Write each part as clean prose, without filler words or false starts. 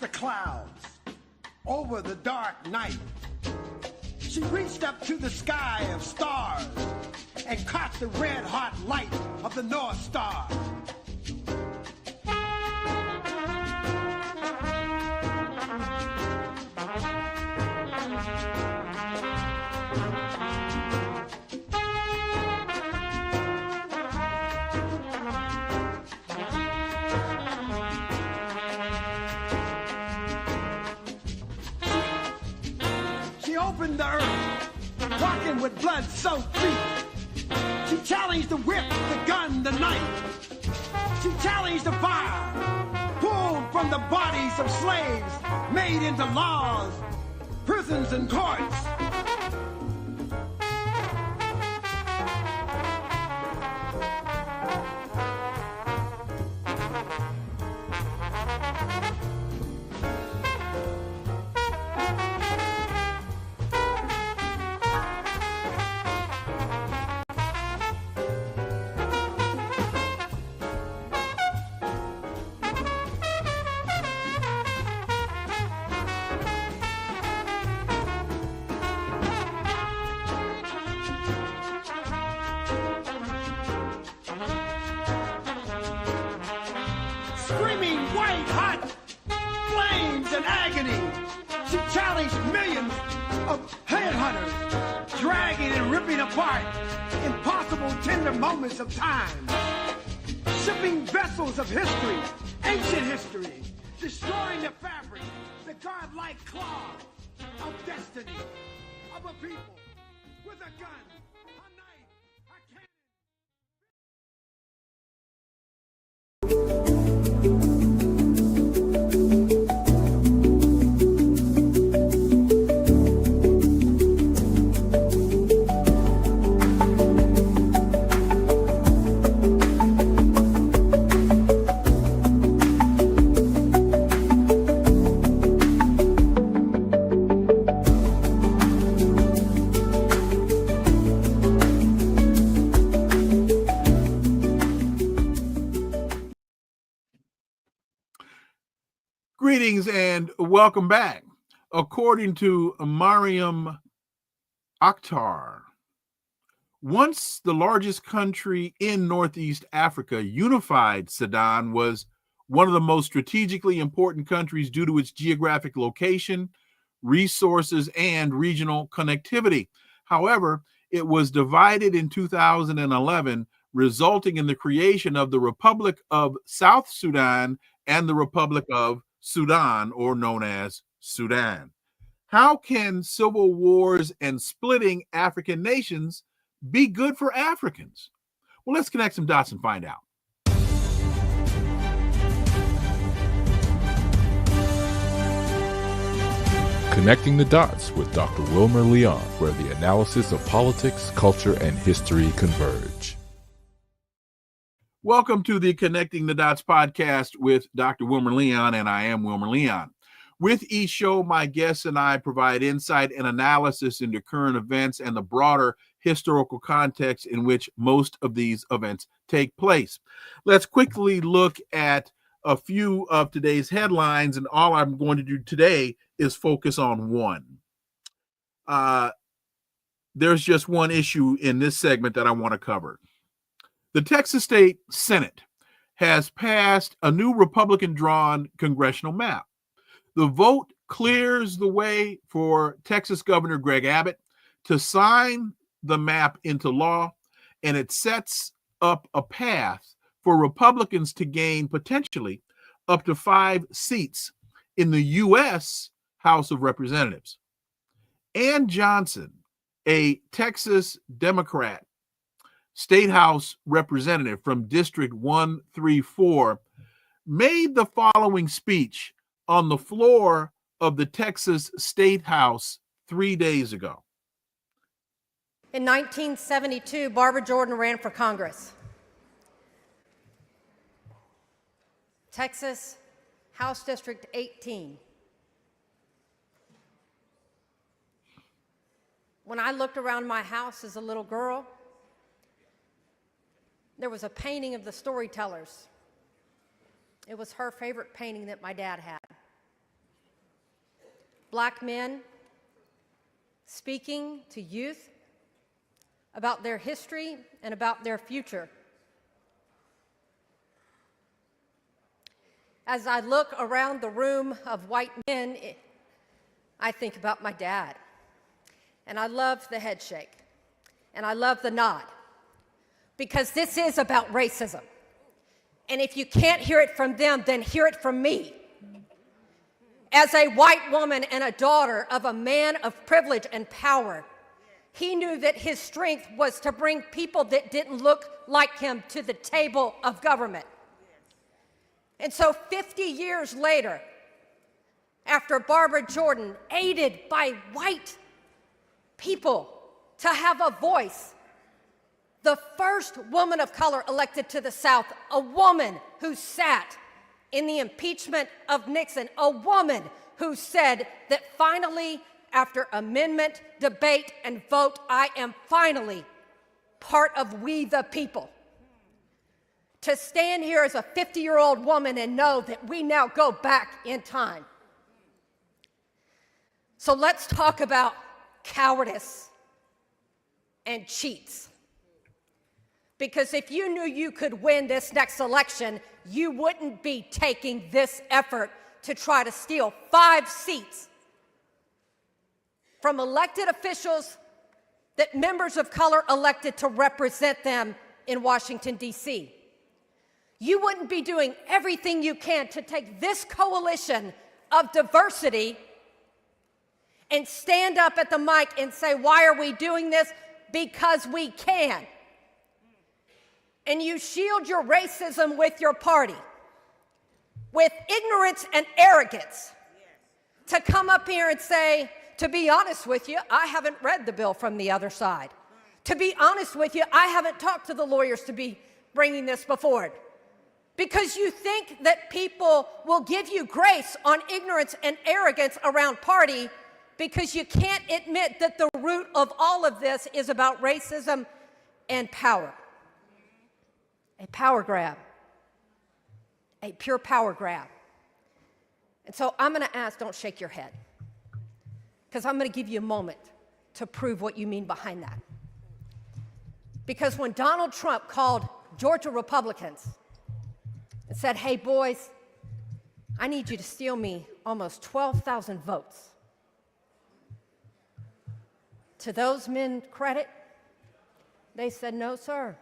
the clouds, over the dark night. She reached up to the sky of stars and caught the red-hot light of the North Star. Opened the earth, walking with blood-soaked feet. She challenged the whip, the gun, the knife. She challenged the fire, pulled from the bodies of slaves, made into laws, prisons, and courts. Screaming white-hot flames and agony, she challenged millions of headhunters, dragging and ripping apart impossible tender moments of time, shipping vessels of history, ancient history, destroying the fabric, the godlike claw of destiny of a people with a gun, a knife, a cannon. Greetings and welcome back. According to Mariam Akhtar, once the largest country in Northeast Africa, unified Sudan was one of the most strategically important countries due to its geographic location, resources, and regional connectivity. However, it was divided in 2011, resulting in the creation of the Republic of South Sudan and the Republic of Sudan, or known as Sudan. How can civil wars and splitting African nations be good for Africans? Well, let's connect some dots and find out. Connecting the Dots with Dr. Wilmer Leon, where the analysis of politics, culture, and history converge. Welcome to the Connecting the Dots podcast with Dr. Wilmer Leon, and I am Wilmer Leon. With each show, my guests and I provide insight and analysis into current events and the broader historical context in which most of these events take place. Let's quickly look at a few of today's headlines, and all I'm going to do today is focus on one. There's just one issue in this segment that I want to cover. The Texas State Senate has passed a new Republican-drawn congressional map. The vote clears the way for Texas Governor Greg Abbott to sign the map into law, and it sets up a path for Republicans to gain potentially up to 5 seats in the U.S. House of Representatives. Ann Johnson, a Texas Democrat, State House representative from District 134, made the following speech on the floor of the Texas State House 3 days ago. In 1972, Barbara Jordan ran for Congress. Texas, House District 18. When I looked around my house as a little girl, there was a painting of the Storytellers. It was her favorite painting that my dad had. black men speaking to youth about their history and about their future. As I look around the room of white men, I think about my dad. And I love the head shake. And I love the nod. Because this is about racism. And if you can't hear it from them, then hear it from me. As a white woman and a daughter of a man of privilege and power, he knew that his strength was to bring people that didn't look like him to the table of government. And so 50 years later, after Barbara Jordan, aided by white people to have a voice, the first woman of color elected to the South, a woman who sat in the impeachment of Nixon, a woman who said that finally, after amendment, debate, and vote, I am finally part of we the people. To stand here as a 50-year-old woman and know that we now go back in time. So let's talk about cowardice and cheats. Because if you knew you could win this next election, you wouldn't be taking this effort to try to steal 5 seats from elected officials that members of color elected to represent them in Washington, D.C. You wouldn't be doing everything you can to take this coalition of diversity and stand up at the mic and say, why are we doing this? Because we can. And you shield your racism with your party, with ignorance and arrogance, to come up here and say, to be honest with you, I haven't read the bill from the other side. To be honest with you, I haven't talked to the lawyers to be bringing this before it. Because you think that people will give you grace on ignorance and arrogance around party, because you can't admit that the root of all of this is about racism and power. A power grab. A pure power grab. And so I'm going to ask, don't shake your head, because I'm going to give you a moment to prove what you mean behind that. Because when Donald Trump called Georgia Republicans and said, hey, boys, I need you to steal me almost 12,000 votes. To those men credit, they said, no, sir.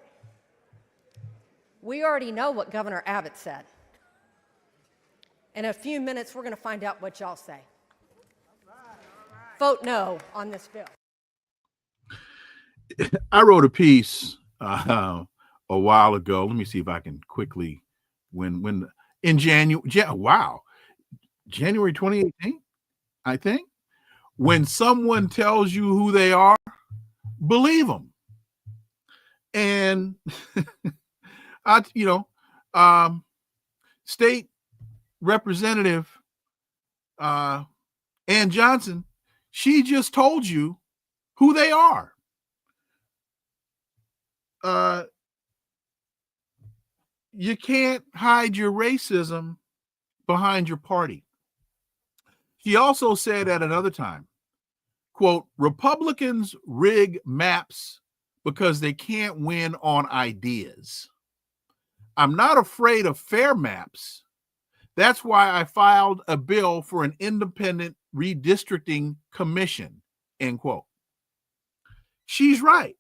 We already know what Governor Abbott said. In a few minutes, we're going to find out what y'all say. Vote no on this bill. I wrote a piece a while ago. Let me see if I can quickly, when in January 2018, I think. When someone tells you who they are, believe them. And State Representative Ann Johnson, she just told you who they are. You can't hide your racism behind your party. She also said at another time, quote, Republicans rig maps because they can't win on ideas. I'm not afraid of fair maps. That's why I filed a bill for an independent redistricting commission, end quote. She's right.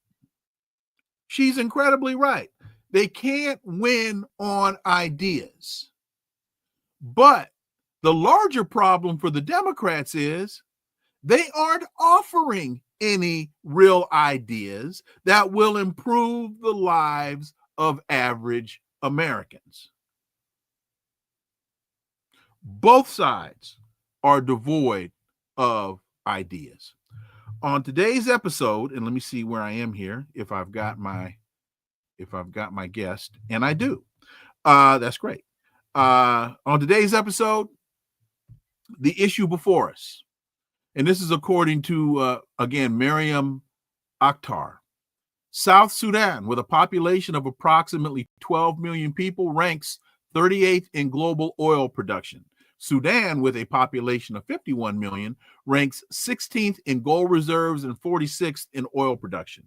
She's incredibly right. They can't win on ideas. But the larger problem for the Democrats is they aren't offering any real ideas that will improve the lives of average Americans. Both sides are devoid of ideas. On today's episode, and let me see where I am here, if I've got my guest, and I do. That's great. On today's episode, the issue before us, and this is according to, again, Miriam Akhtar. South Sudan, with a population of approximately 12 million people, ranks 38th in global oil production. Sudan, with a population of 51 million, ranks 16th in gold reserves and 46th in oil production.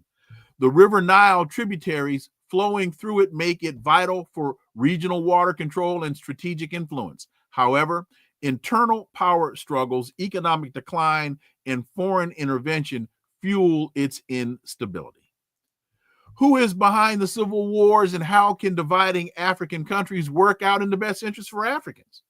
The River Nile tributaries flowing through it make it vital for regional water control and strategic influence. However, internal power struggles, economic decline, and foreign intervention fuel its instability. Who is behind the civil wars, and how can dividing African countries work out in the best interest for Africans?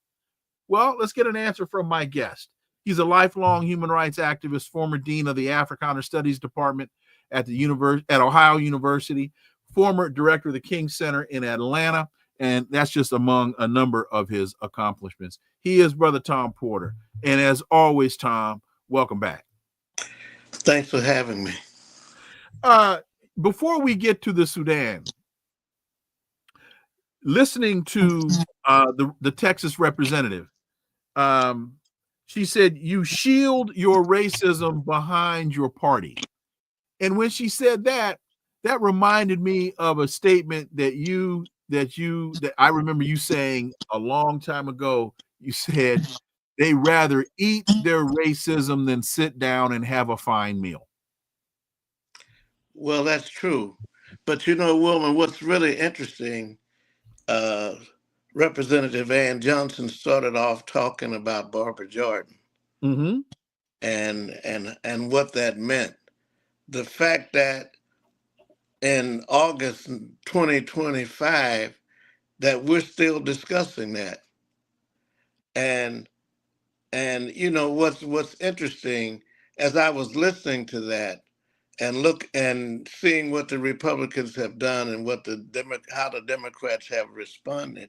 Well, let's get an answer from my guest. He's a lifelong human rights activist, former dean of the Africana Studies Department at Ohio University, former director of the King Center in Atlanta, and that's just among a number of his accomplishments. He is Brother Tom Porter. And as always, Tom, welcome back. Thanks for having me. Before we get to the Sudan, listening to the Texas representative, she said, you shield your racism behind your party. And when she said that, that reminded me of a statement that I remember you saying a long time ago. You said they rather eat their racism than sit down and have a fine meal. Well, that's true. But Wilma, what's really interesting, Representative Ann Johnson started off talking about Barbara Jordan, mm-hmm. and what that meant. The fact that in August 2025 that we're still discussing that. And what's interesting, as I was listening to that and seeing what the Republicans have done and how the Democrats have responded,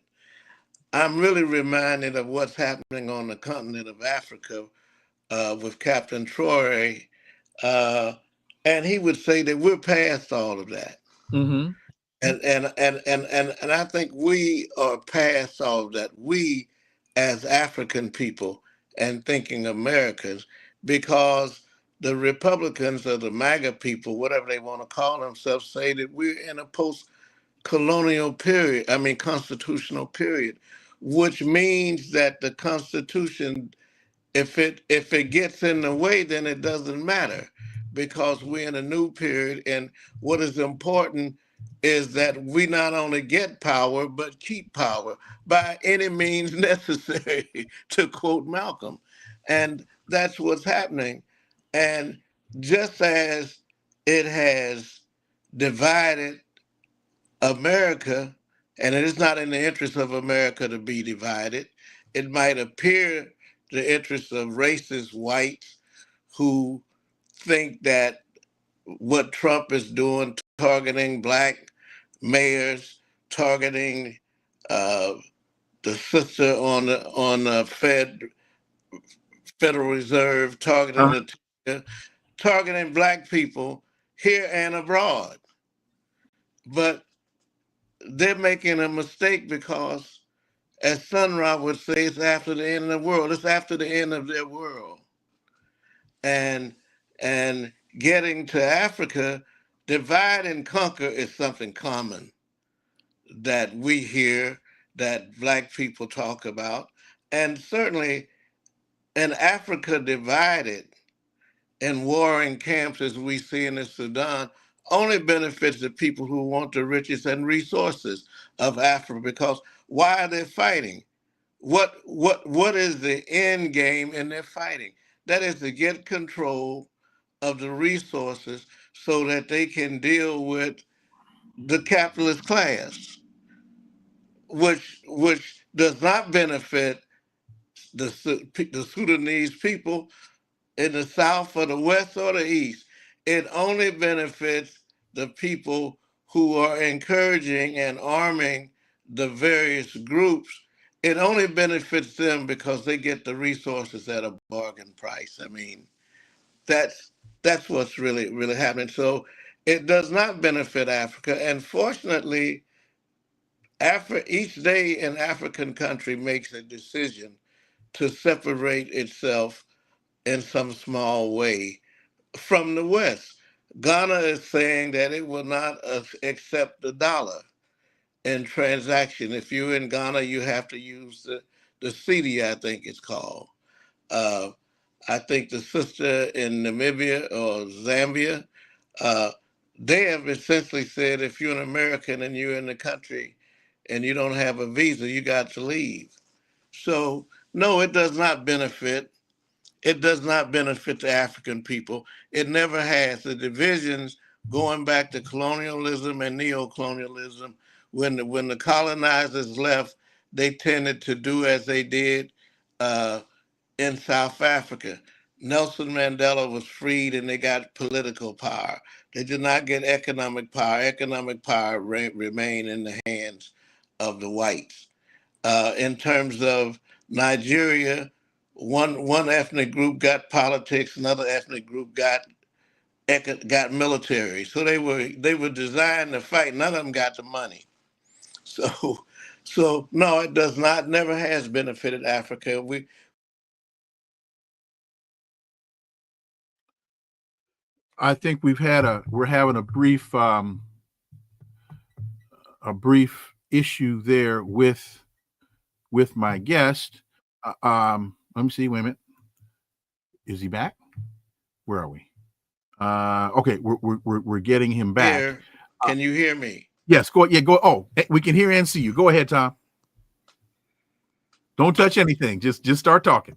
I'm really reminded of what's happening on the continent of Africa with Captain Troy, and he would say that we're past all of that. Mm-hmm. And I think we are past all of that. We, as African people and thinking Americans, because the Republicans or the MAGA people, whatever they want to call themselves, say that we're in a post-colonial period, constitutional period, which means that the Constitution, if it gets in the way, then it doesn't matter, because we're in a new period. And what is important is that we not only get power, but keep power by any means necessary, to quote Malcolm. And that's what's happening. And just as it has divided America, and it is not in the interest of America to be divided, it might appear the interest of racist whites who think that what Trump is doing, targeting Black mayors, targeting the sister on the Federal Reserve, targeting Black people here and abroad. But they're making a mistake, because, as Sun Ra would say, it's after the end of the world. It's after the end of their world. And getting to Africa, divide and conquer is something common that we hear, that Black people talk about. And certainly in Africa divided, in warring camps, as we see in the Sudan, only benefits the people who want the riches and resources of Africa. Because why are they fighting? What is the end game in their fighting? That is to get control of the resources so that they can deal with the capitalist class, which does not benefit the Sudanese people in the South or the West or the East. It only benefits the people who are encouraging and arming the various groups. It only benefits them because they get the resources at a bargain price. That's what's really happening. So it does not benefit Africa. And fortunately, each day an African country makes a decision to separate itself in some small way from the West. Ghana is saying that it will not accept the dollar in transaction. If you're in Ghana, you have to use the CD, I think it's called. I think the sister in Namibia or Zambia, they have essentially said if you're an American and you're in the country and you don't have a visa, you got to leave. So, no, it does not benefit. It does not benefit the African people. It never has. The divisions going back to colonialism and neo-colonialism, when the colonizers left, they tended to do as they did in South Africa. Nelson Mandela was freed and they got political power. They did not get economic power. Economic power remained in the hands of the whites. In terms of Nigeria, one ethnic group got politics, another ethnic group got military. So they were designed to fight. None of them got the money. So no, it does not. Never has benefited Africa. I think we're having a brief issue there with my guest. Let me see. Wait a minute. Is he back? Where are we? Okay, we're getting him back. Here, can you hear me? Yes. Go. Yeah. Go. Oh, we can hear and see you. Go ahead, Tom. Don't touch anything. Just start talking.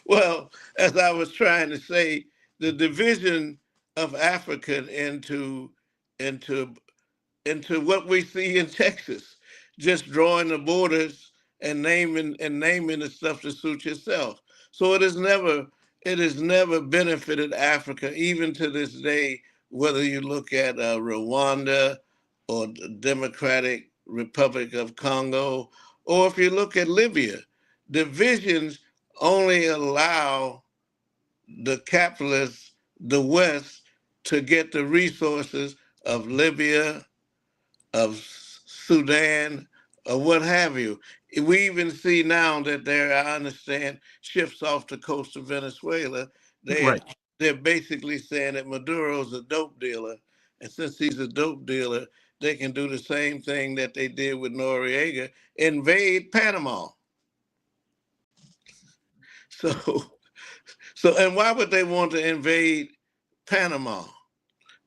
Well, as I was trying to say, the division of Africa into what we see in Texas, just drawing the borders and naming the stuff to suit yourself. So it has never benefited Africa, even to this day, whether you look at Rwanda or the Democratic Republic of Congo, or if you look at Libya. Divisions only allow the capitalists, the West, to get the resources of Libya, of Sudan, or what have you. We even see now that there, I understand, ships off the coast of Venezuela. They're basically saying that Maduro's a dope dealer. And since he's a dope dealer, they can do the same thing that they did with Noriega, invade Panama. So, and why would they want to invade Panama?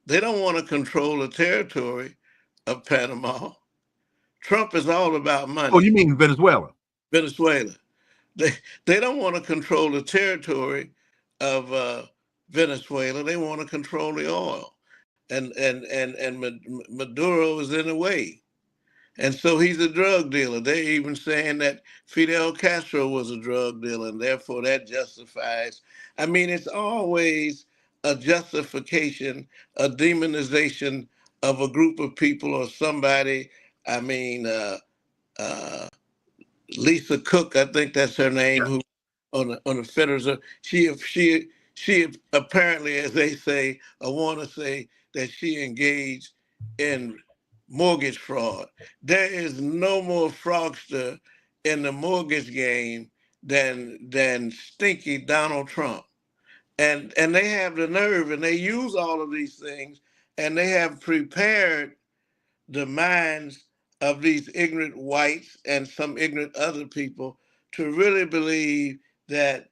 They don't want to control the territory of Panama. Trump is all about money. Oh, you mean Venezuela? Venezuela. They don't want to control the territory of Venezuela. They want to control the oil. And Maduro is in the way. And so he's a drug dealer. They're even saying that Fidel Castro was a drug dealer, and therefore that justifies. I mean, it's always a justification, a demonization of a group of people or somebody. I mean, Lisa Cook, I think that's her name, who on the federal. She apparently, as they say, I want to say that she engaged in mortgage fraud. There is no more fraudster in the mortgage game than stinky Donald Trump. And they have the nerve, and they use all of these things, and they have prepared the minds of these ignorant whites and some ignorant other people to really believe that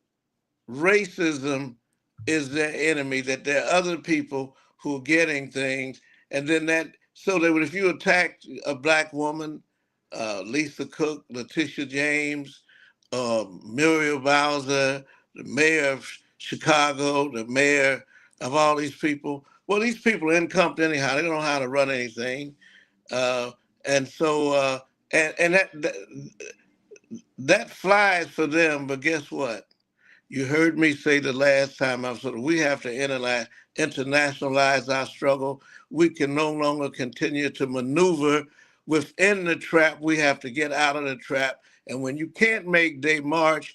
racism is their enemy, that there are other people who are getting things. And then if you attack a Black woman, Lisa Cook, Letitia James, Muriel Bowser, the mayor of Chicago, the mayor of all these people, well, these people are incompetent anyhow. They don't know how to run anything. And that flies for them. But guess what? You heard me say the last time we have to internationalize our struggle. We can no longer continue to maneuver within the trap. We have to get out of the trap. And when you can't make détente,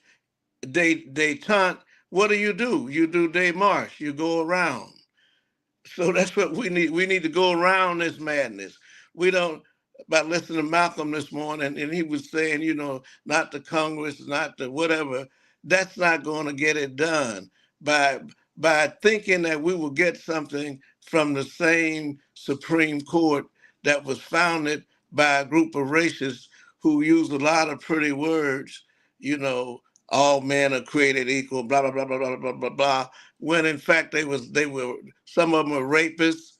what do? You do démarche. You go around. So that's what we need. We need to go around this madness. We don't, by listening to Malcolm this morning, and he was saying, not the Congress, not the whatever, that's not going to get it done. By thinking that we will get something from the same Supreme Court that was founded by a group of racists who use a lot of pretty words, you know, all men are created equal, blah, blah, blah, blah, blah, blah, blah, blah, when in fact they were, some of them were rapists,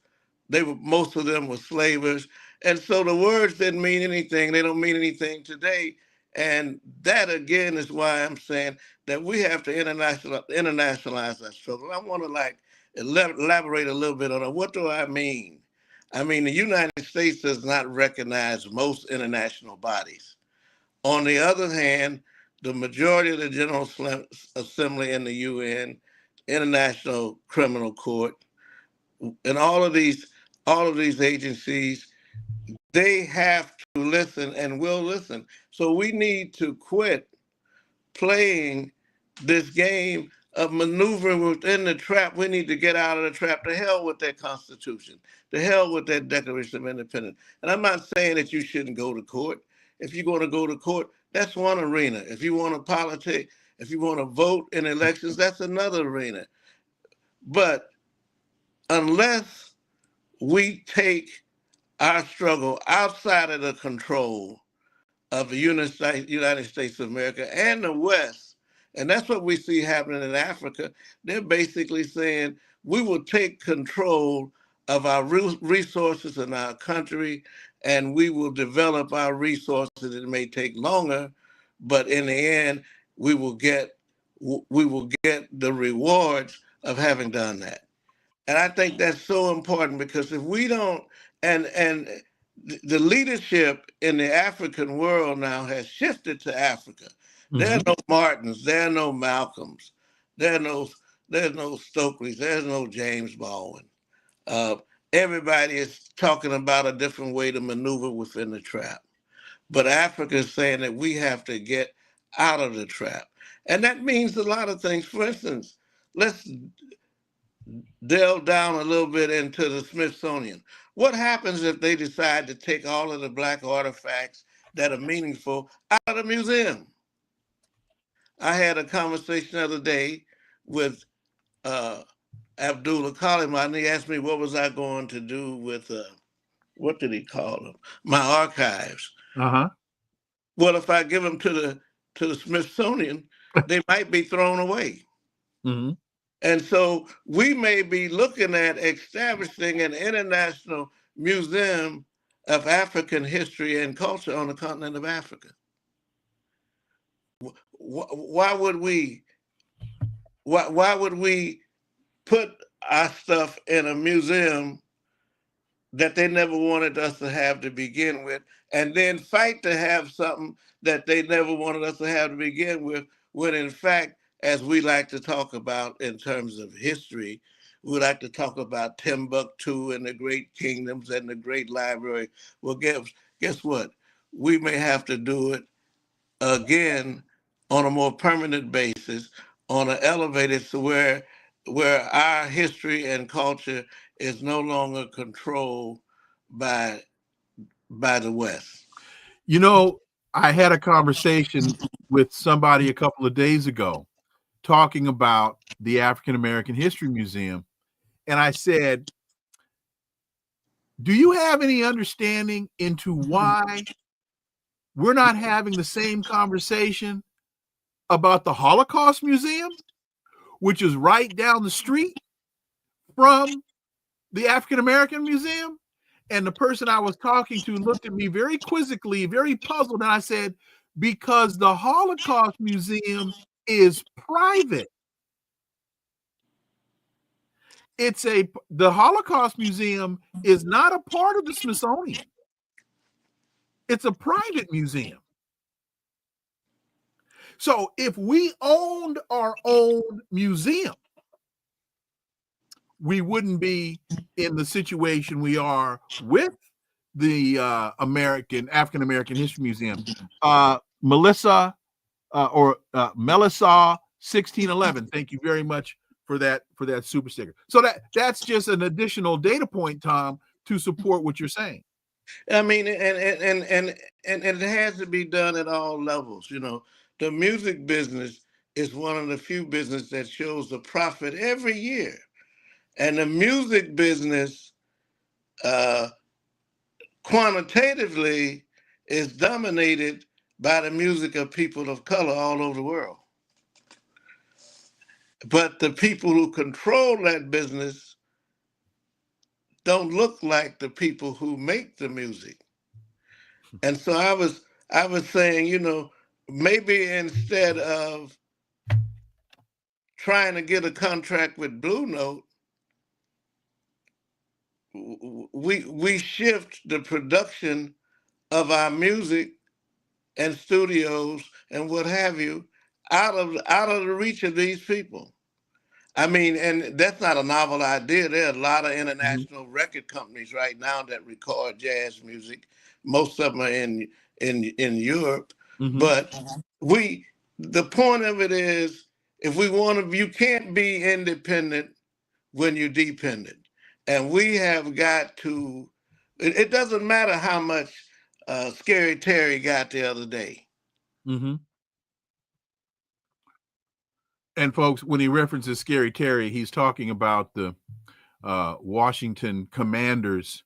most of them were slavers. And so the words didn't mean anything. They don't mean anything today. And that again is why I'm saying that we have to internationalize our struggle. I want to like elaborate a little bit on it. What do I mean? I mean, the United States does not recognize most international bodies. On the other hand, the majority of the General Assembly in the UN, International Criminal Court, and all of these agencies, they have to listen and will listen. So we need to quit playing this game of maneuvering within the trap. We need to get out of the trap. To hell with that Constitution. To hell with that Declaration of Independence. And I'm not saying that you shouldn't go to court. If you're going to go to court, that's one arena. If you want to politic, if you want to vote in elections, that's another arena. But unless we take our struggle outside of the control of the United States of America and the West, and that's what we see happening in Africa, they're basically saying we will take control of our resources in our country, and we will develop our resources. It may take longer, but in the end, we will get the rewards of having done that. And I think that's so important, because if we don't, and the leadership in the African world now has shifted to Africa. Mm-hmm. There are no Martins, there are no Malcolms, there's no Stokeleys, there's no James Baldwin. Everybody is talking about a different way to maneuver within the trap. But Africa is saying that we have to get out of the trap. And that means a lot of things. For instance, let's delve down a little bit into the Smithsonian. What happens if they decide to take all of the Black artifacts that are meaningful out of the museum? I had a conversation the other day with Abdullah Khalima, and he asked me what was I going to do with, what did he call them? My archives. Uh-huh. Well, if I give them to the Smithsonian, they might be thrown away. Mm-hmm. And so we may be looking at establishing an international museum of African history and culture on the continent of Africa. Why would we put our stuff in a museum that they never wanted us to have to begin with, and then fight to have something that they never wanted us to have to begin with, when in fact, as we like to talk about in terms of history, we like to talk about Timbuktu and the great kingdoms and the great library. Well, guess what? We may have to do it again on a more permanent basis, on an elevated, so where our history and culture is no longer controlled by the West. You know, I had a conversation with somebody a couple of days ago talking about the African American History Museum. And I said, do you have any understanding into why we're not having the same conversation about the Holocaust Museum, which is right down the street from the African American Museum? And the person I was talking to looked at me very quizzically, very puzzled. And I said, because the Holocaust Museum is private. The Holocaust Museum is not a part of the Smithsonian. It's a private museum. So if we owned our own museum, we wouldn't be in the situation we are with the African American History Museum. Melissa 1611. Thank you very much for that super sticker. So that's just an additional data point, Tom, to support what you're saying. I mean, and it has to be done at all levels. You know, the music business is one of the few businesses that shows a profit every year. And the music business, quantitatively, is dominated by the music of people of color all over the world. But the people who control that business don't look like the people who make the music. And so I was saying, you know, maybe instead of trying to get a contract with Blue Note, we shift the production of our music and studios and what have you out of the reach of these people. I mean, and that's not a novel idea. There are a lot of international record companies right now that record jazz music. Most of them are in Europe. But the point of it is, if we want to, you can't be independent when you're dependent. And we have got to, it doesn't matter how much Scary Terry got the other day. And folks, when he references Scary Terry, he's talking about the Washington Commanders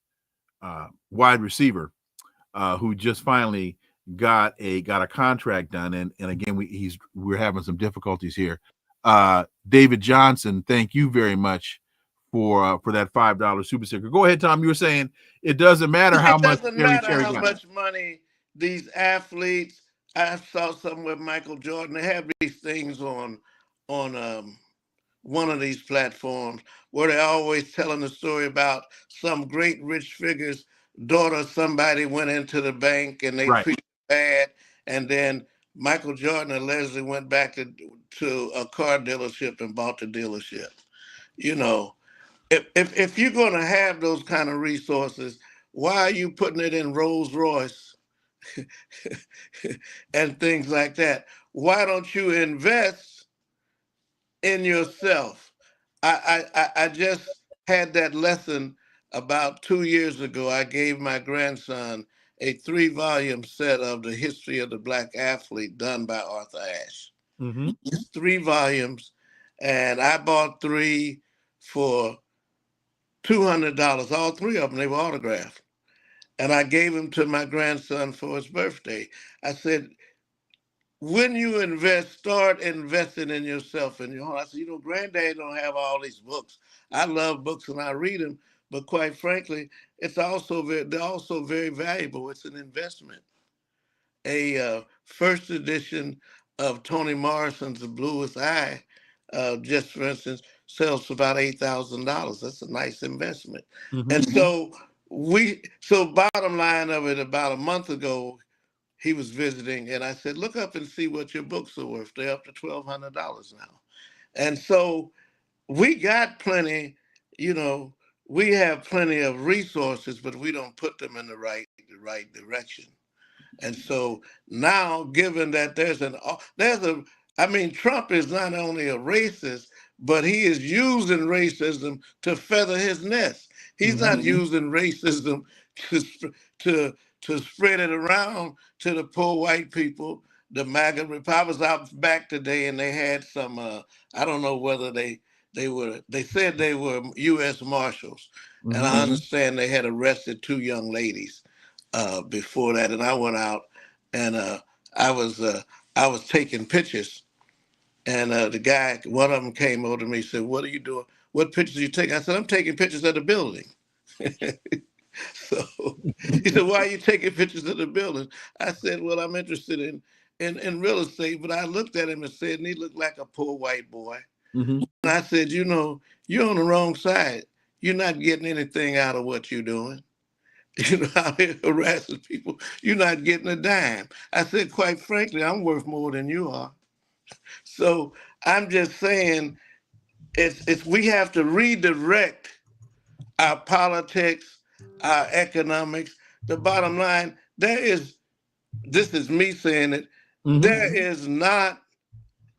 wide receiver who just finally got a contract done. And again, we're having some difficulties here. David Johnson, thank you very much for that $5 super sticker. Go ahead, Tom. You were saying it doesn't matter how much. It doesn't matter how much money these athletes. I saw somewhere Michael Jordan. They have these things on one of these platforms where they're always telling the story about some great rich figure's daughter. Somebody went into the bank and they treated bad, and then Michael Jordan and Leslie went back to a car dealership and bought the dealership. You know, if you're going to have those kind of resources, why are you putting it in Rolls Royce and things like that? Why don't you invest in yourself? I just had that lesson about 2 years ago. I gave my grandson a 3-volume set of the history of the Black athlete done by Arthur Ashe. It's 3 volumes, and I bought 3 for $200. All 3 of them, they were autographed. And I gave them to my grandson for his birthday. I said, when you invest, start investing in yourself and your home. I said, you know, Granddad don't have all these books. I love books and I read them, but quite frankly, they're also very valuable. It's an investment. A first edition of Toni Morrison's The Bluest Eye, just for instance, sells for about $8,000. That's a nice investment. And so bottom line of it, about a month ago, he was visiting, and I said, look up and see what your books are worth. They're up to $1,200 now. And so we got plenty, you know, we have plenty of resources, but we don't put them in the right direction. And so now, given that Trump is not only a racist, but he is using racism to feather his nest. He's not using racism to spread it around to the poor white people. The MAGA. I was out back today, and they had some. I don't know whether they said they were U.S. Marshals, and I understand they had arrested 2 young ladies before that. And I went out, and I was taking pictures, and the guy, one of them came over to me and said, "What are you doing? What pictures are you taking?" I said, "I'm taking pictures of the building." So he said, "Why are you taking pictures of the building?" I said, "Well, I'm interested in real estate." But I looked at him and said, and he looked like a poor white boy. And I said, you know, you're on the wrong side. You're not getting anything out of what you're doing. You know, how he harasses people. You're not getting a dime. I said, quite frankly, I'm worth more than you are. So I'm just saying, we have to redirect our politics, our economics. The bottom line, this is me saying it, there is not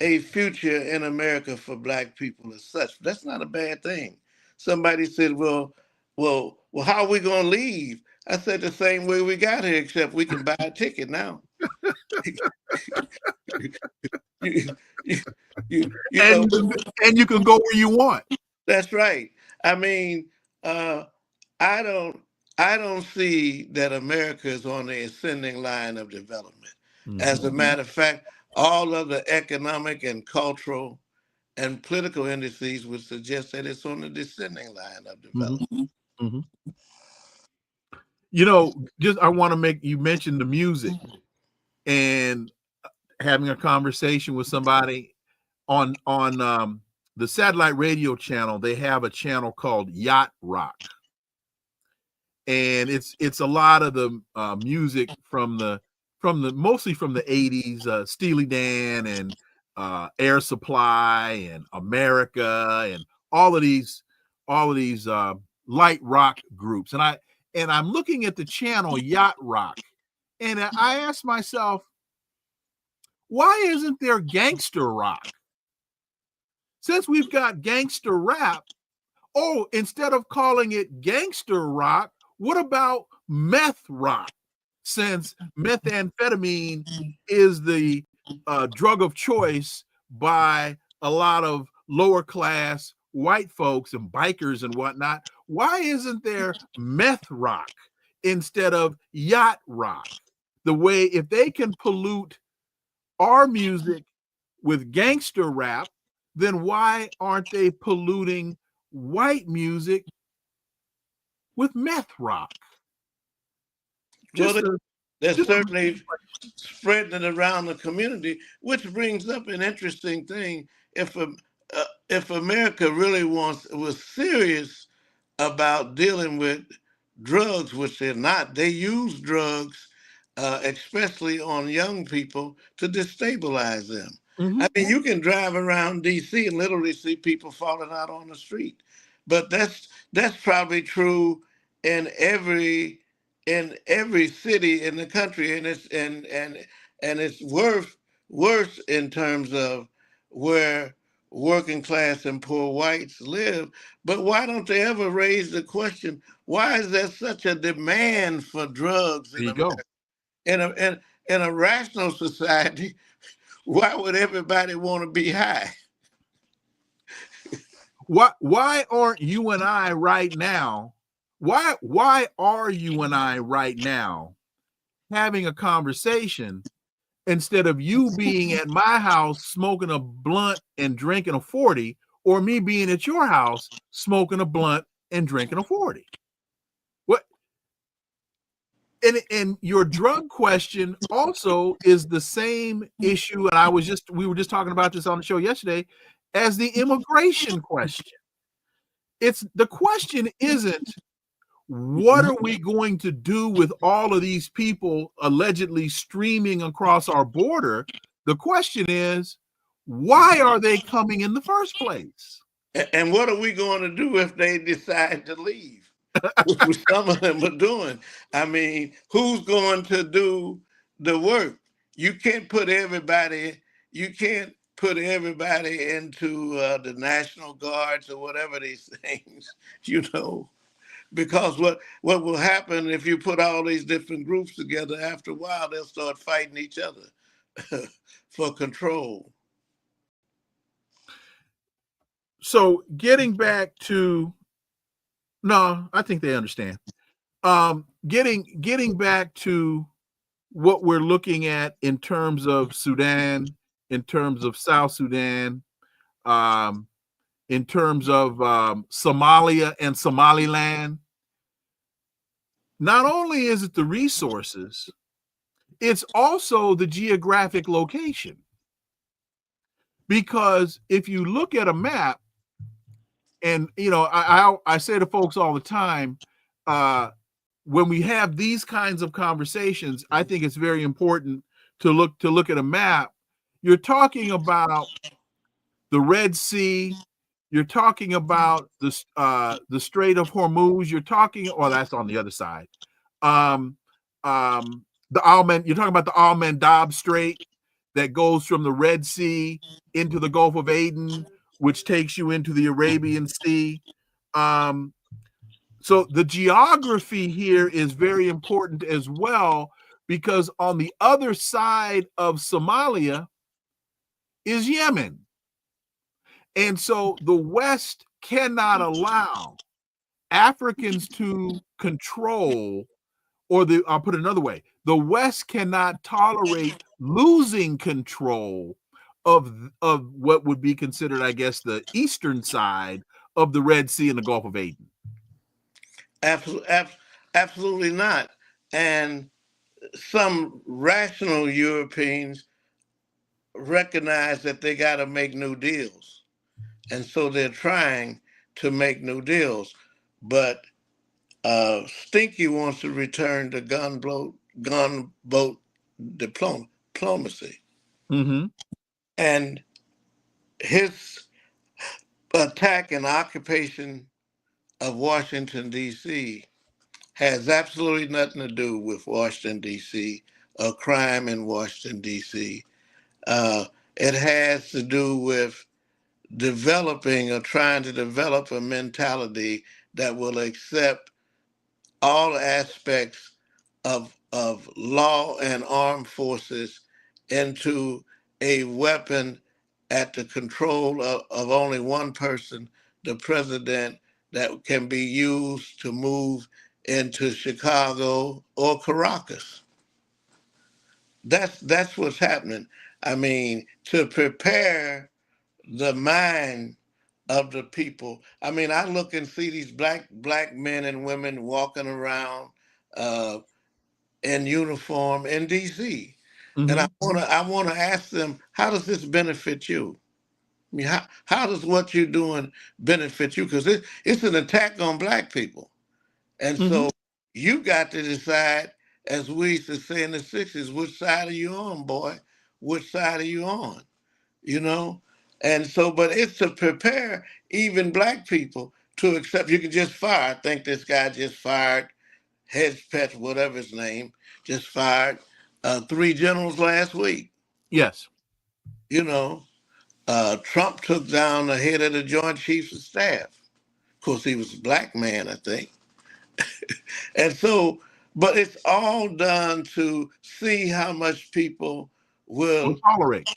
a future in America for Black people as such. That's not a bad thing. Somebody said, well, how are we going to leave? I said, the same way we got here, except we can buy a ticket now. And you can go where you want. That's right. I mean, I don't I don't see that America is on the ascending line of development. As a Mhm. matter of fact, all of the economic and cultural and political indices would suggest that it's on the descending line of development. Mhm. You know, just I want to make you mention the music and having a conversation with somebody on the satellite radio channel. They have a channel called Yacht Rock, and it's a lot of the music from the mostly from the 80s, Steely Dan and Air Supply and America and all of these light rock groups. And I'm looking at the channel Yacht Rock, and I asked myself, why isn't there gangster rock? Since we've got gangster rap, oh, instead of calling it gangster rock, what about meth rock? Since methamphetamine is the drug of choice by a lot of lower class white folks and bikers and whatnot, why isn't there meth rock instead of yacht rock? The way, if they can pollute our music with gangster rap, then why aren't they polluting white music with meth rock? Well, Just a they're just certainly spreading it around the community, which brings up an interesting thing. If America really was serious about dealing with drugs, which they're not, they use drugs, especially on young people, to destabilize them. I Mhm. mean, you can drive around D.C. and literally see people falling out on the street, but that's probably true in every city in the country, and it's worse in terms of where working class and poor whites live. But why don't they ever raise the question, why is there such a demand for drugs There in you America? go. In a rational society, why would everybody want to be high? Why aren't you and I right now? Why are you and I right now having a conversation instead of you being at my house smoking a blunt and drinking a 40, or me being at your house smoking a blunt and drinking a 40? What? And your drug question also is the same issue, and we were just talking about this on the show yesterday, as the immigration question. It's the question isn't what are we going to do with all of these people allegedly streaming across our border? The question is, why are they coming in the first place? And what are we going to do if they decide to leave? Which some of them are doing. I mean, who's going to do the work? You can't put everybody. You can't put everybody into the National Guards or whatever these things. You know, because what will happen if you put all these different groups together? After a while, they'll start fighting each other for control. So getting back to no, I think they understand. Getting back to what we're looking at in terms of Sudan, in terms of South Sudan, um, in terms of Somalia and Somaliland. Not only is it the resources, it's also the geographic location. Because if you look at a map, and you know, I say to folks all the time, when we have these kinds of conversations, I think it's very important to look at a map. You're talking about the Red Sea. You're talking about the Strait of Hormuz. You're talking, well, that's on the other side. Um, you're talking about the Al Mandab Strait that goes from the Red Sea into the Gulf of Aden, which takes you into the Arabian Sea. So the geography here is very important as well, because on the other side of Somalia is Yemen. And so the West cannot allow Africans to control, or I'll put it another way, the West cannot tolerate losing control of what would be considered, I guess, the eastern side of the Red Sea and the Gulf of Aden. Absolutely not. And some rational Europeans recognize that they got to make new deals. And so they're trying to make new deals. But Stinky wants to return to gunboat diplomacy. Mm-hmm. And his attack and occupation of Washington, D.C. has absolutely nothing to do with Washington, D.C., or crime in Washington, D.C. It has to do with developing or trying to develop a mentality that will accept all aspects of law and armed forces into a weapon at the control of only one person, the president, that can be used to move into Chicago or Caracas. That's what's happening. I mean, to prepare the mind of the people. I mean, I look and see these black men and women walking around in uniform in DC. And Mm-hmm. I wanna ask them, how does this benefit you? I mean, how does what you're doing benefit you? Because it's an attack on black people. And Mm-hmm. so you got to decide, as we used to say in the 60s, which side are you on, boy? Which side are you on? You know? And so, but it's to prepare even black people to accept you can just fire. I think this guy just fired Hedgepeth, whatever his name, just fired 3 generals last week. Yes. You know, Trump took down the head of the Joint Chiefs of Staff. Of course, he was a black man, I think. And so, but it's all done to see how much people We'll will, tolerate.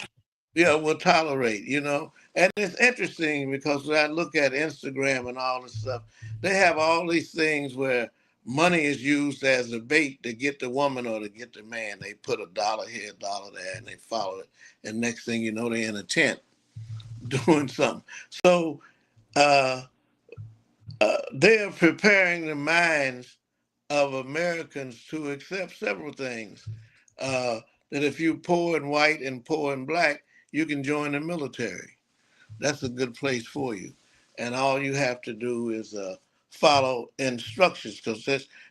will tolerate, you know. And it's interesting because when I look at Instagram and all this stuff, they have all these things where money is used as a bait to get the woman or to get the man. They put $1 here, $1 there, and they follow it. And next thing you know, they're in a tent doing something. So they are preparing the minds of Americans to accept several things. That if you're poor and white and poor and black, you can join the military. That's a good place for you. And all you have to do is follow instructions, because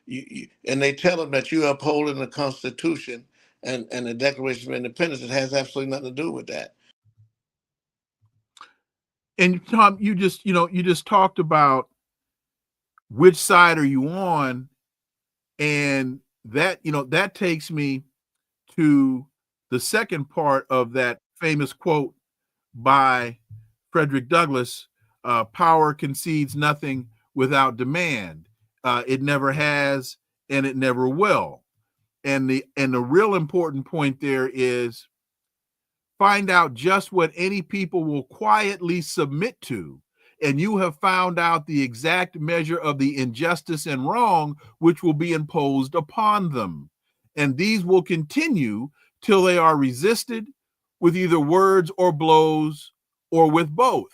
and they tell them that you're upholding the Constitution and the Declaration of Independence. It has absolutely nothing to do with that. And Tom, you just talked about which side are you on, and that takes me to the second part of that famous quote by Frederick Douglass: power concedes nothing without demand. It never has, and it never will. And the real important point there is find out just what any people will quietly submit to, and you have found out the exact measure of the injustice and wrong which will be imposed upon them. And these will continue till they are resisted with either words or blows, or with both.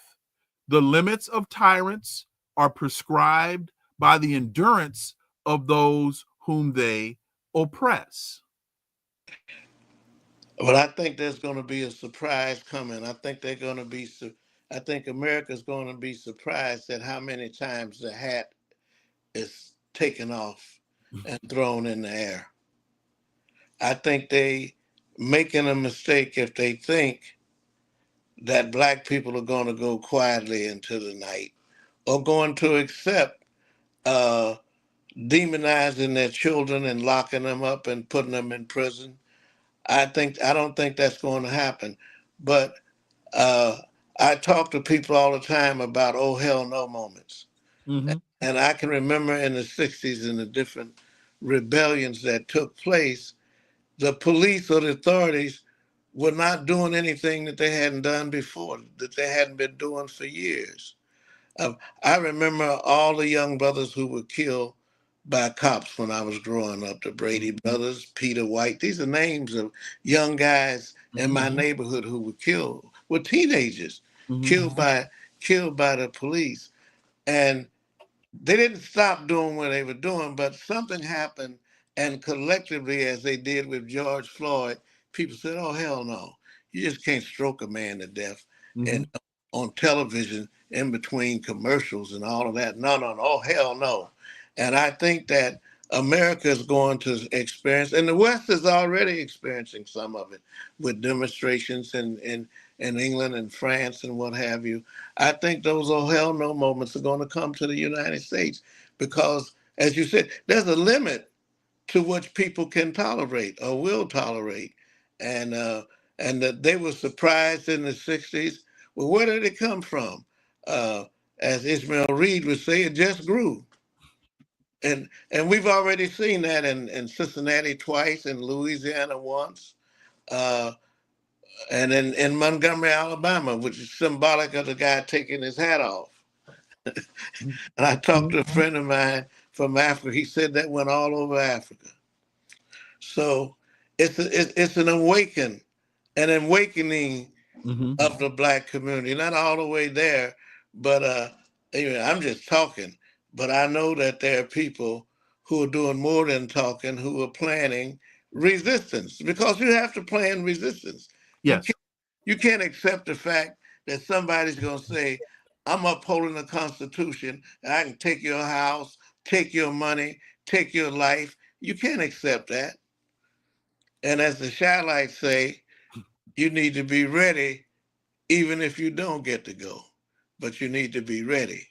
The limits of tyrants are prescribed by the endurance of those whom they oppress. But I think there's going to be a surprise coming. I think America's going to be surprised at how many times the hat is taken off and thrown in the air. I think they making a mistake if they think that black people are going to go quietly into the night, or going to accept uh, demonizing their children and locking them up and putting them in prison. I don't think that's going to happen. But uh, I talk to people all the time about oh hell no moments. Mm-hmm. And I can remember in the 60s and the different rebellions that took place, the police or the authorities were not doing anything that they hadn't done before, that they hadn't been doing for years. I remember all the young brothers who were killed by cops when I was growing up. The Brady brothers, Peter White. These are names of young guys in my neighborhood who were teenagers, killed by the police. And they didn't stop doing what they were doing, but something happened, and collectively, as they did with George Floyd, people said, "Oh hell no! You just can't stroke a man to death and on television in between commercials and all of that. No, no, no! Oh hell no!" And I think that America is going to experience, and the West is already experiencing some of it with demonstrations in England and France and what have you. I think those oh hell no moments are going to come to the United States because, as you said, there's a limit to what people can tolerate or will tolerate, and that they were surprised in the '60s. Well, where did it come from? As Ishmael Reed would say, it just grew. And we've already seen that in Cincinnati twice, in Louisiana once, uh, and in Montgomery, Alabama, which is symbolic of the guy taking his hat off. And I talked to a friend of mine from Africa. He said that went all over Africa. So it's an awakening of the Black community. Not all the way there, but anyway, I'm just talking. But I know that there are people who are doing more than talking, who are planning resistance, because you have to plan resistance. Yes. You can't accept the fact that somebody's going to say, "I'm upholding the Constitution, and I can take your house, take your money, take your life." You can't accept that. And as the Shiites say, you need to be ready even if you don't get to go, but you need to be ready.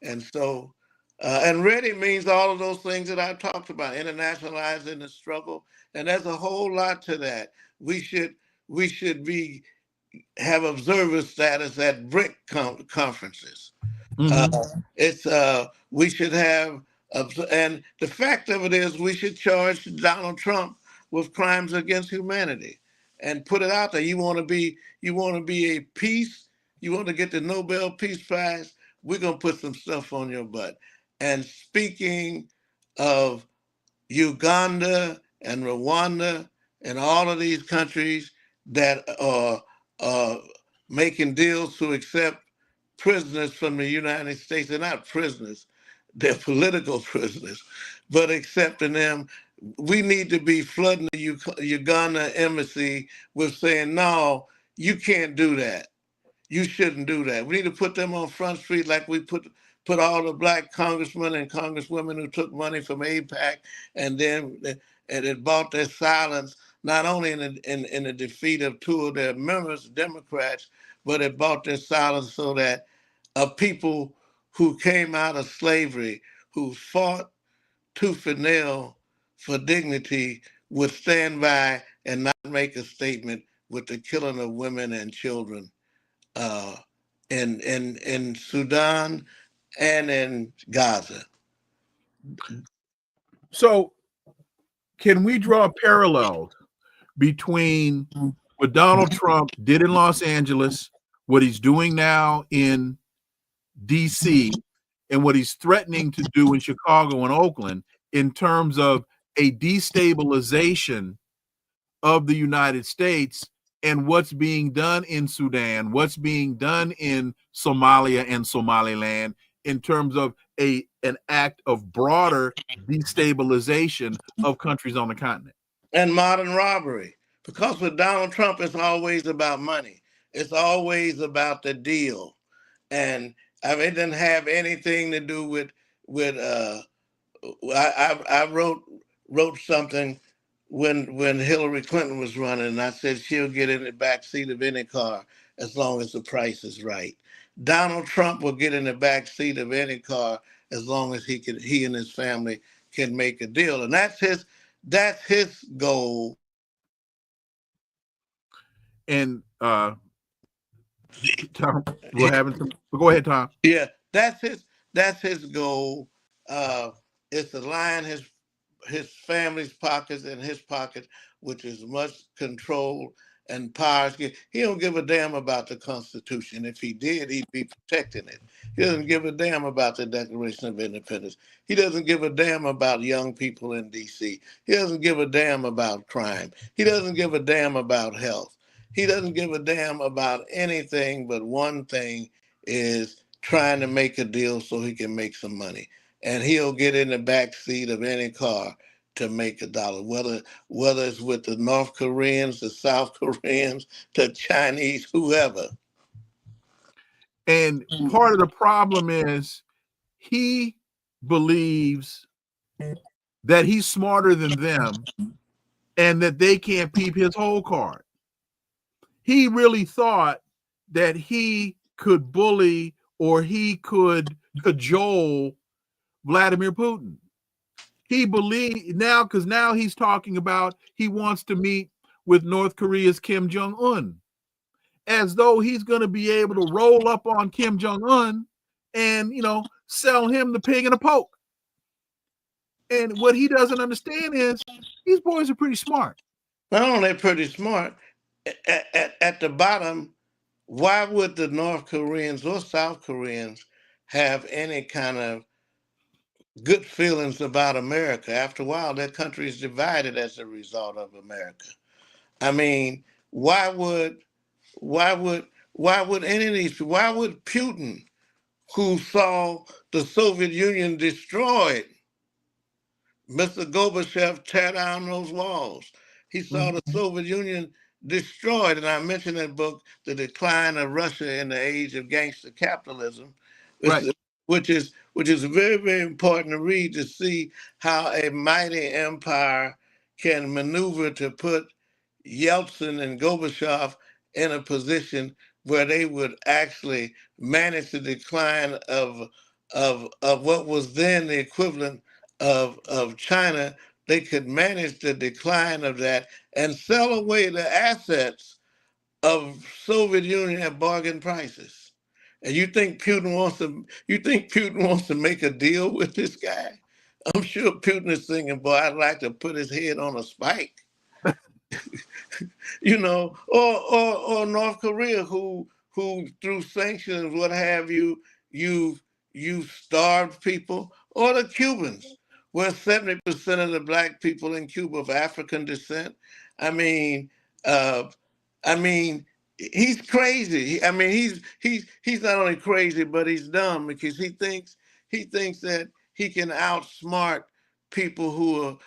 And so, and ready means all of those things that I've talked about, internationalizing the struggle. And there's a whole lot to that. We should be have observer status at BRIC conferences. It's we should have, and the fact of it is, we should charge Donald Trump with crimes against humanity, and put it out there. You want to be a peace. You want to get the Nobel Peace Prize. We're gonna put some stuff on your butt. And speaking of Uganda and Rwanda and all of these countries that are making deals to accept prisoners from the United States. They're not prisoners, they're political prisoners, but accepting them. We need to be flooding the Uganda embassy with saying, "No, you can't do that. You shouldn't do that." We need to put them on Front Street like we put all the Black congressmen and congresswomen who took money from AIPAC and then it bought their silence, not only in the defeat of two of their members, Democrats, but it bought their silence so that people who came out of slavery, who fought tooth and nail for dignity, would stand by and not make a statement with the killing of women and children in Sudan and in Gaza. So, can we draw parallels between what Donald Trump did in Los Angeles, what he's doing now in DC, and what he's threatening to do in Chicago and Oakland in terms of a destabilization of the United States and what's being done in Sudan, what's being done in Somalia and Somaliland in terms of an act of broader destabilization of countries on the continent? And modern robbery. Because with Donald Trump, it's always about money. It's always about the deal. And I mean, it didn't have anything to do with I wrote something when Hillary Clinton was running, and I said she'll get in the back seat of any car as long as the price is right. Donald Trump will get in the back seat of any car as long as he and his family can make a deal, and that's his goal. And Tom, we're having some. Go ahead, Tom. Yeah, that's his goal. It's to line his family's pockets and his pocket with as much control and powers. He don't give a damn about the Constitution. If he did, he'd be protecting it. He doesn't give a damn about the Declaration of Independence. He doesn't give a damn about young people in D.C. He doesn't give a damn about crime. He doesn't give a damn about health. He doesn't give a damn about anything but one thing, is trying to make a deal so he can make some money. And he'll get in the back seat of any car to make a dollar, whether it's with the North Koreans, the South Koreans, the Chinese, whoever. And part of the problem is he believes that he's smarter than them and that they can't peep his whole card. He really thought that he could bully or he could cajole Vladimir Putin. He believed now, because now he's talking about he wants to meet with North Korea's Kim Jong-un, as though he's going to be able to roll up on Kim Jong-un and, sell him the pig in a poke. And what he doesn't understand is these boys are pretty smart. Not only pretty smart, at the bottom, why would the North Koreans or South Koreans have any kind of good feelings about America? After a while, their country is divided as a result of America. I mean, why would any of these people, why would Putin, who saw the Soviet Union destroyed, Mr. Gorbachev tear down those walls? He saw the Soviet Union destroyed, and I mentioned in that book, The Decline of Russia in the Age of Gangster Capitalism, Right. which is very, very important to read, to see how a mighty empire can maneuver to put Yeltsin and Gorbachev in a position where they would actually manage the decline of what was then the equivalent of China. They could manage the decline of that and sell away the assets of Soviet Union at bargain prices. And you think Putin wants to make a deal with this guy? I'm sure Putin is thinking, boy, I'd like to put his head on a spike. Or North Korea, who through sanctions, what have you, you starved people, or the Cubans, where 70% of the black people in Cuba of African descent. I mean, he's crazy. He's not only crazy, but he's dumb, because he thinks that he can outsmart people who are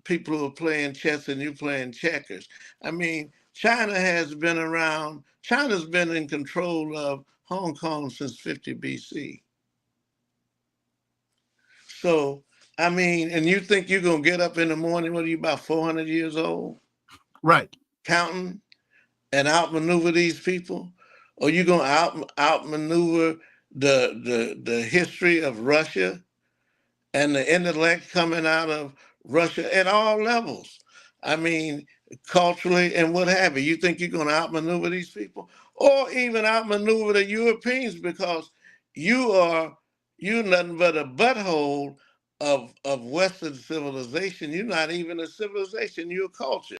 people who are playing chess and you playing checkers. I mean, China's been in control of Hong Kong since 50 BC. So, and you think you're going to get up in the morning, what are you, about 400 years old? Right. Counting and outmaneuver these people? Or you going to outmaneuver the history of Russia and the intellect coming out of Russia at all levels? I mean, culturally and what have you. You think you're going to outmaneuver these people? Or even outmaneuver the Europeans, because you're nothing but a butthole of Western civilization. You're not even a civilization, you're a culture.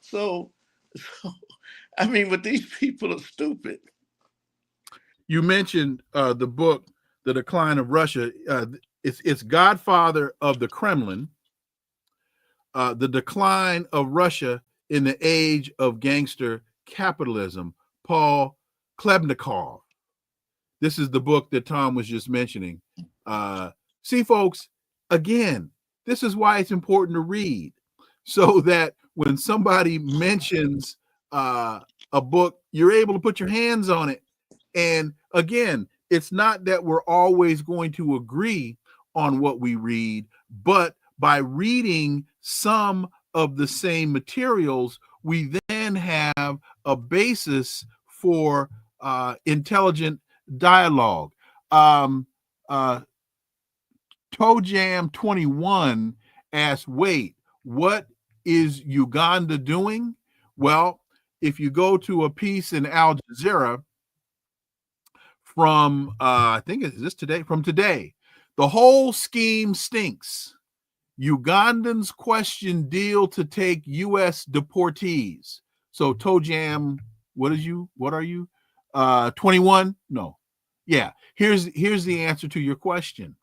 So but these people are stupid. You mentioned the book, The Decline of Russia. It's Godfather of the Kremlin, The Decline of Russia in the Age of Gangster Capitalism, Paul Klebnikov. This is the book that Tom was just mentioning. See, folks, again, this is why it's important to read, so that when somebody mentions a book, you're able to put your hands on it. And again, it's not that we're always going to agree on what we read, but by reading some of the same materials, we then have a basis for intelligent dialogue. ToeJam21 asked, wait, what is Uganda doing? Well, if you go to a piece in Al Jazeera from, I think is this today, from today, the whole scheme stinks. Ugandans question deal to take U.S. deportees. So Toe Jam, what are you? 21? No. Yeah. Here's the answer to your question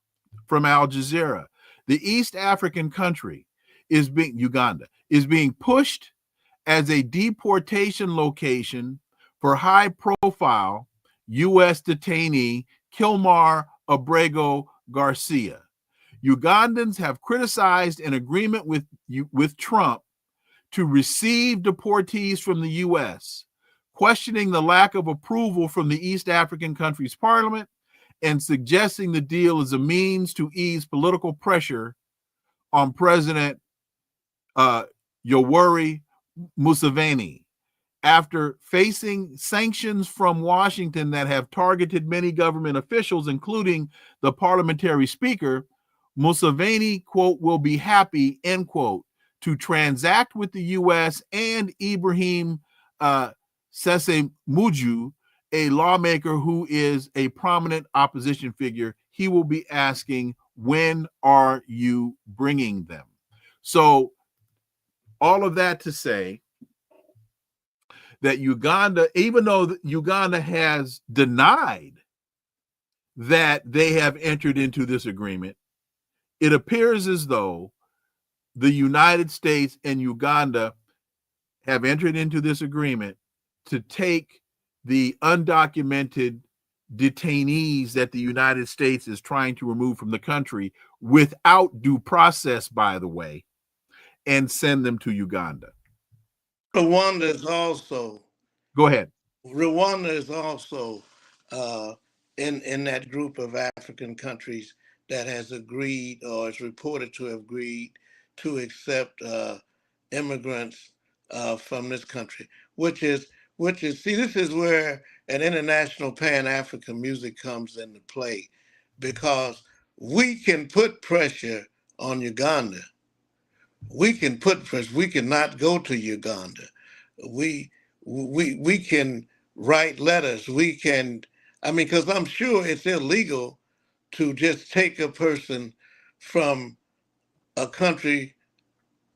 from Al Jazeera. The East African country Uganda is being pushed as a deportation location for high-profile U.S. detainee Kilmar Abrego Garcia. Ugandans have criticized an agreement with Trump to receive deportees from the U.S., questioning the lack of approval from the East African country's parliament and suggesting the deal is a means to ease political pressure on President Yoweri Museveni after facing sanctions from Washington that have targeted many government officials, including the parliamentary speaker. Museveni, quote, will be happy, end quote, to transact with the U.S. and Ibrahim Sessemuju, a lawmaker who is a prominent opposition figure. He will be asking, when are you bringing them? So all of that to say that Uganda, even though Uganda has denied that they have entered into this agreement, it appears as though the United States and Uganda have entered into this agreement to take the undocumented detainees that the United States is trying to remove from the country without due process, by the way, and send them to Uganda. Rwanda is also. Go ahead. Rwanda is also in that group of African countries that has agreed, or is reported to have agreed, to accept immigrants from this country, which is see, this is where an international Pan-African music comes into play, because we can put pressure on Uganda. We can put pressure. We cannot go to Uganda. We can write letters. We can, I mean, because I'm sure it's illegal to just take a person from a country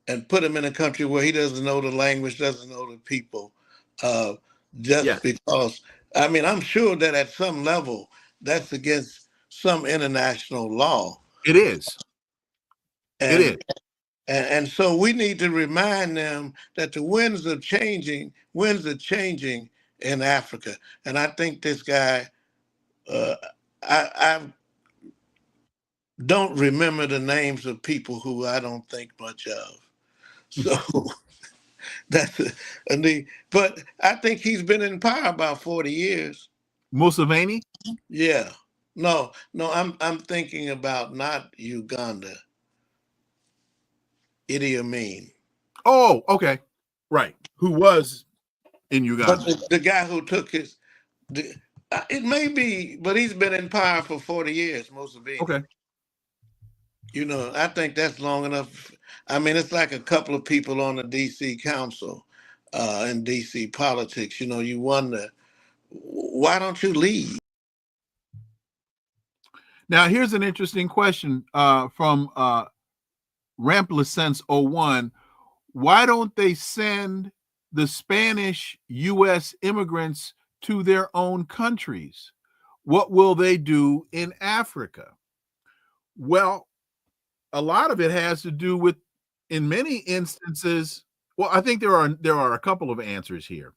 and put him in a country where he doesn't know the language, doesn't know the people, because, I mean, I'm sure that at some level that's against some international law. It is. And, it is. And so we need to remind them that the winds are changing in Africa. And I think this guy, I don't remember the names of people who I don't think much of. So that's a need. But I think he's been in power about 40 years. Museveni? Yeah. No, I'm thinking about not Uganda. Idi Amin. Oh, okay. Right. Who was in Uganda. But the guy who took his, it may be, but he's been in power for 40 years, Museveni. Okay. You know, I think that's long enough. I mean, it's like a couple of people on the D.C. council in D.C. politics. You know, you wonder, why don't you leave? Now, here's an interesting question from Ramplasense 01. Why don't they send the Spanish U.S. immigrants to their own countries? What will they do in Africa? Well, a lot of it has to do with, in many instances, well, I think there are a couple of answers here.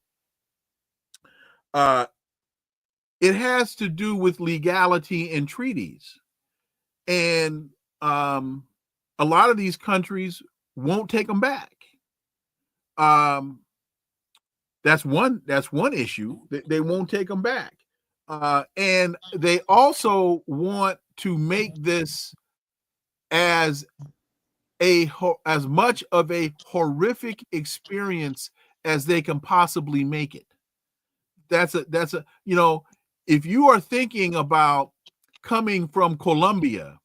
It has to do with legality and treaties. And a lot of these countries won't take them back. That's one issue. They won't take them back. And they also want to make this as much of a horrific experience as they can possibly make it. That's a you know, if you are thinking about coming from Colombia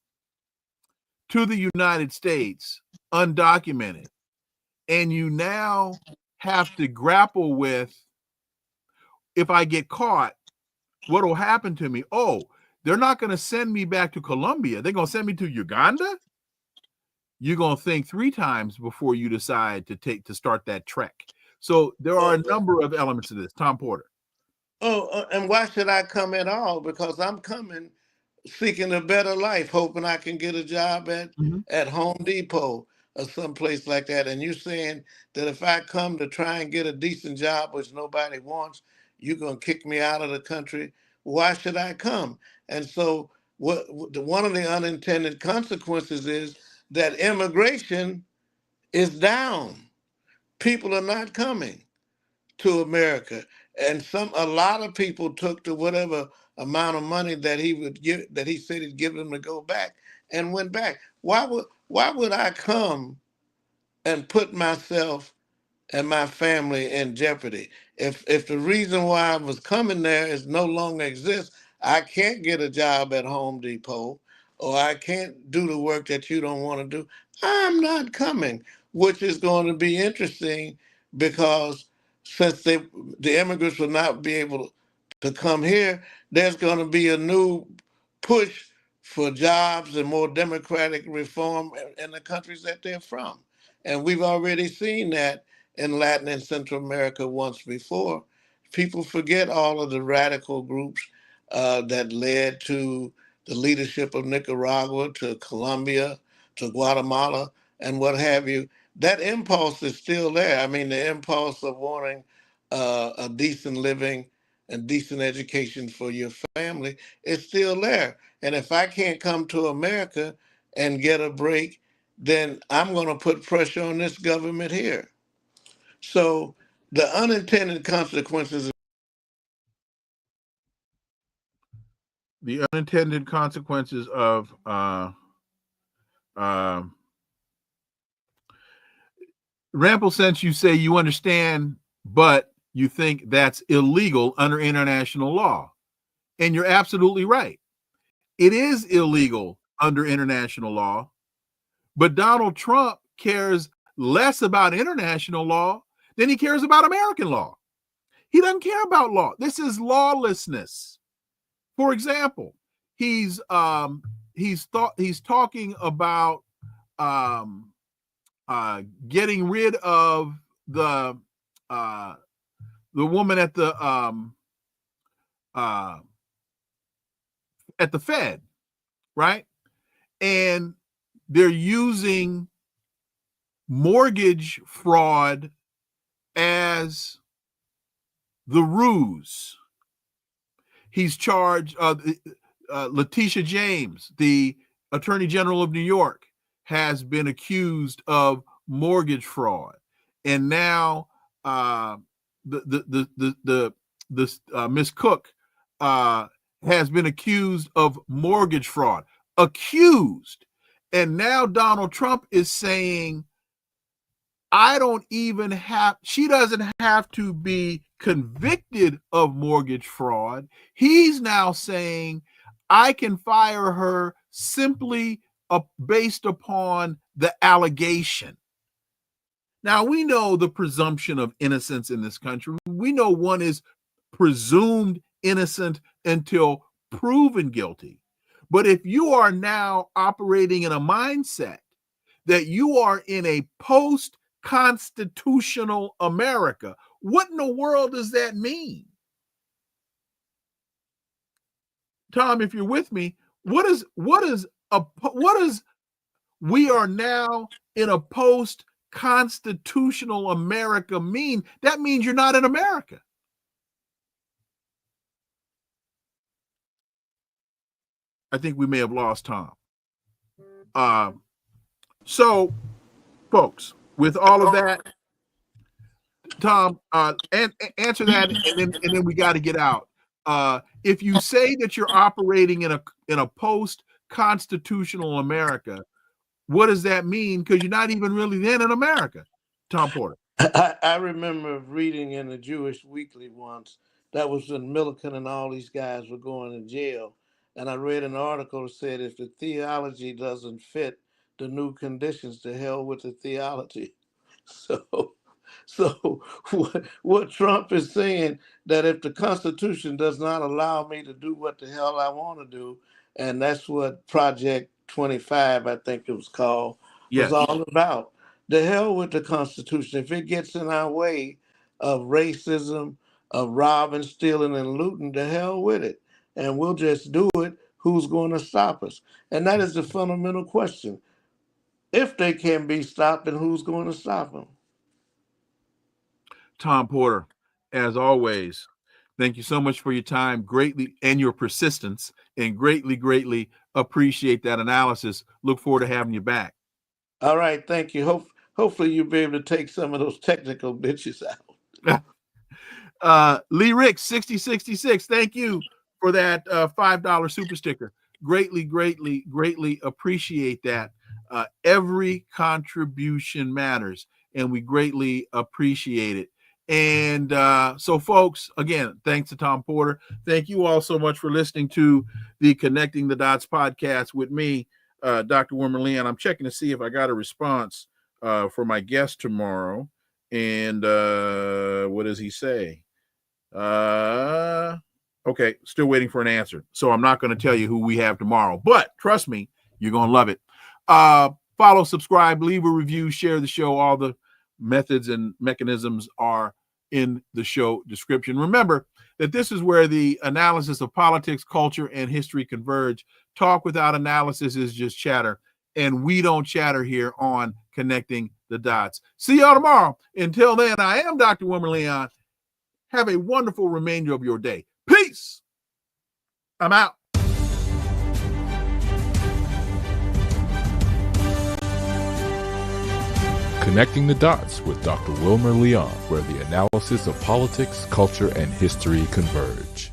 to the United States undocumented, and you now have to grapple with, if I get caught, what will happen to me? Oh, they're not going to send me back to Colombia. They're going to send me to Uganda? You're going to think 3 times before you decide to start that trek. So there are a number of elements to this. Tom Porter. And why should I come at all? Because I'm coming seeking a better life, hoping I can get a job at Home Depot or someplace like that. And you're saying that if I come to try and get a decent job, which nobody wants, you're going to kick me out of the country. Why should I come? And so one of the unintended consequences is that immigration is down. People are not coming to America. And a lot of people took the whatever amount of money that he said he'd give them to go back and went back. Why would I come and put myself and my family in jeopardy? If the reason why I was coming there is no longer exists, I can't get a job at Home Depot, or I can't do the work that you don't want to do, I'm not coming, which is going to be interesting because since the immigrants will not be able to come here, there's going to be a new push for jobs and more democratic reform in the countries that they're from. And we've already seen that in Latin and Central America once before. People forget all of the radical groups that led to the leadership of Nicaragua, to Colombia, to Guatemala, and what have you. That impulse is still there. I mean, the impulse of wanting a decent living and decent education for your family is still there. And if I can't come to America and get a break, then I'm going to put pressure on this government here. So the unintended consequences. The unintended consequences of Rample, since you say you understand, but you think that's illegal under international law. And you're absolutely right. It is illegal under international law, but Donald Trump cares less about international law than he cares about American law. He doesn't care about law. This is lawlessness. For example, he's talking about getting rid of the woman at the Fed, right? And they're using mortgage fraud as the ruse. He's charged, Letitia James, the Attorney General of New York, has been accused of mortgage fraud. And now Miss Cook has been accused of mortgage fraud. Accused. And now Donald Trump is saying, she doesn't have to be convicted of mortgage fraud. He's now saying, I can fire her simply based upon the allegation. Now, we know the presumption of innocence in this country. We know one is presumed innocent until proven guilty. But if you are now operating in a mindset that you are in a post-constitutional America, what in the world does that mean? Tom, if you're with me, what is we are now in a post-constitutional America mean? That means you're not in America. I think we may have lost Tom. So, folks, with all of that, Tom, answer that, and then we got to get out. If you say that you're operating in a post-constitutional America, what does that mean? Because you're not even really then in America, Tom Porter. I remember reading in the Jewish Weekly once, that was when Milliken and all these guys were going to jail. And I read an article that said, if the theology doesn't fit the new conditions, to hell with the theology. So what Trump is saying, that if the Constitution does not allow me to do what the hell I want to do, and that's what Project 25, I think it was called, was all about. The hell with the Constitution. If it gets in our way of racism, of robbing, stealing, and looting, to hell with it. And we'll just do it. Who's going to stop us? And that is the fundamental question. If they can be stopped, then who's going to stop them? Tom Porter, as always, thank you so much for your time, greatly, and your persistence, and greatly appreciate that analysis. Look forward to having you back. All right, thank you. Hopefully you'll be able to take some of those technical bitches out. Lee Rick, 6066, thank you for that $5 super sticker. Greatly appreciate that. Every contribution matters, and we greatly appreciate it. And so, folks, again, thanks to Tom Porter. Thank you all so much for listening to the Connecting the Dots podcast with me, Dr. Wilmer Leon. I'm checking to see if I got a response for my guest tomorrow. And what does he say? Okay, still waiting for an answer. So I'm not going to tell you who we have tomorrow, but trust me, you're going to love it. Follow, subscribe, leave a review, share the show. All the methods and mechanisms are in the show description. Remember that this is where the analysis of politics, culture, and history converge. Talk without analysis is just chatter, and we don't chatter here on Connecting the Dots. See y'all tomorrow. Until then, I am Dr. Wilmer Leon. Have a wonderful remainder of your day. Peace. I'm out. Connecting the Dots with Dr. Wilmer Leon, where the analysis of politics, culture, and history converge.